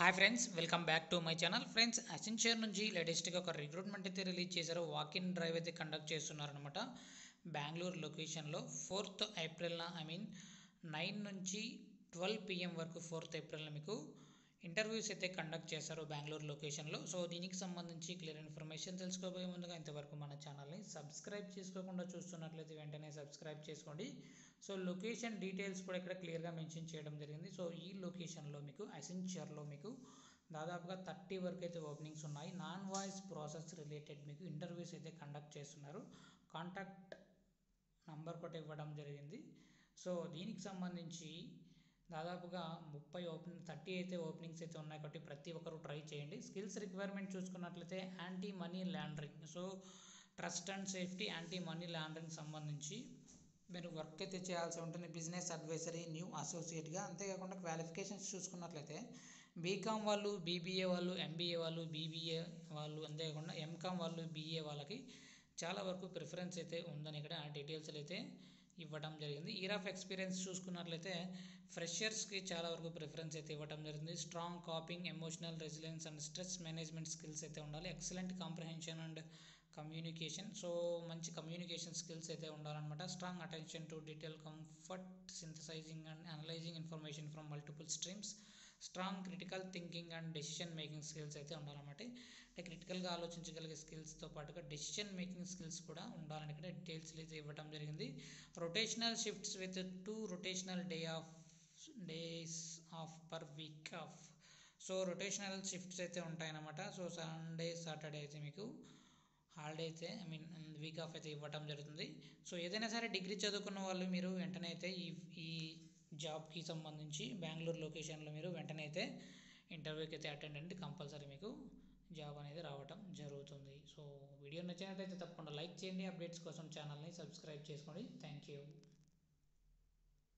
Hi friends, welcome back to my channel. Friends, Accenture నుంచి లేటెస్ట్గా ఒక రిక్రూట్మెంట్ అయితే రిలీజ్ చేశారు. వాక్-ఇన్ డ్రైవ్ అయితే కండక్ట్ చేస్తున్నారనమాట. బెంగళూరు లొకేషన్లో 4th ఏప్రిల్న 9 నుంచి 12 PM వరకు 4th ఏప్రిల్న మీకు ఇంటర్వ్యూస్ అయితే కండక్ట్ చేశారు బెంగళూరు లొకేషన్లో. సో దీనికి సంబంధించి క్లియర్ ఇన్ఫర్మేషన్ తెలుసుకోబోయే ముందుగా ఇంతవరకు మన ఛానల్ని సబ్స్క్రైబ్ చేసుకోకుండా చూస్తున్నట్లయితే వెంటనే సబ్స్క్రైబ్ చేసుకోండి. సో లొకేషన్ డీటెయిల్స్ కూడా ఇక్కడ క్లియర్గా మెన్షన్ చేయడం జరిగింది. సో ఈ లొకేషన్లో మీకు అసెన్షియర్లో మీకు దాదాపుగా 30 వరకు అయితే ఓపెనింగ్స్ ఉన్నాయి. నాన్ వాయిస్ ప్రాసెస్ రిలేటెడ్ మీకు ఇంటర్వ్యూస్ అయితే కండక్ట్ చేస్తున్నారు. కాంటాక్ట్ నంబర్ కూడా ఇవ్వడం జరిగింది. సో దీనికి సంబంధించి దాదాపుగా 30 అయితే ఓపెనింగ్స్ అయితే ఉన్నాయి కాబట్టి ప్రతి ఒక్కరు ట్రై చేయండి. స్కిల్స్ రిక్వైర్మెంట్ చూసుకున్నట్లయితే anti money laundering, so trust and safety, anti money laundering సంబంధించి మీరు వర్క్ అయితే చేయాల్సి ఉంటుంది. బిజినెస్ అడ్వైజరీ న్యూ అసోసియేట్గా. అంతేకాకుండా క్వాలిఫికేషన్స్ చూసుకున్నట్లయితే బీకామ్ వాళ్ళు, బీబీఏ వాళ్ళు, ఎంబీఏ వాళ్ళు, బీబీఏ వాళ్ళు, అంతేకాకుండా ఎంకామ్ వాళ్ళు, బీఏ వాళ్ళకి చాలా వరకు ప్రిఫరెన్స్ అయితే ఉందని ఇక్కడ డీటెయిల్స్ అయితే ఇవ్వడం జరిగింది. ఇయర్ ఆఫ్ ఎక్స్పీరియన్స్ చూసుకున్నట్లయితే ఫ్రెషర్స్కి చాలా వరకు ప్రిఫరెన్స్ అయితే ఇవ్వడం జరిగింది. Strong coping, emotional resilience and stress management skills అయితే ఉండాలి. Excellent comprehension and communication, so మంచి కమ్యూనికేషన్ స్కిల్స్ అయితే ఉండాలన్నమాట. Strong attention to detail, comfort synthesizing and analyzing information from multiple streams, strong critical thinking and decision making skills అయితే ఉండాలన్నమాట. అంటే క్రిటికల్గా ఆలోచించగలిగే స్కిల్స్తో పాటుగా decision making skills కూడా ఉండాలని ఇక్కడ డీటెయిల్స్ అయితే ఇవ్వడం జరిగింది. Rotational shifts with 2 rotational days of per week off, so rotational shifts అయితే ఉంటాయన్నమాట. సో సండే సాటర్డే అయితే మీకు హాలిడే అయితే వీక్ ఆఫ్ అయితే ఇవ్వటం జరుగుతుంది. సో ఏదైనా సరే డిగ్రీ చదువుకున్న వాళ్ళు మీరు వెంటనే అయితే ఈ జాబ్కి సంబంధించి బెంగళూరు లొకేషన్లో మీరు వెంటనే అయితే ఇంటర్వ్యూకి అయితే అటెండ్ అండి. కంపల్సరీ మీకు జాబ్ అనేది రావటం జరుగుతుంది. సో వీడియో నచ్చినట్లయితే తప్పకుండా లైక్ చేయండి. అప్డేట్స్ కోసం ఛానల్ని సబ్స్క్రైబ్ చేసుకోండి. Thank you.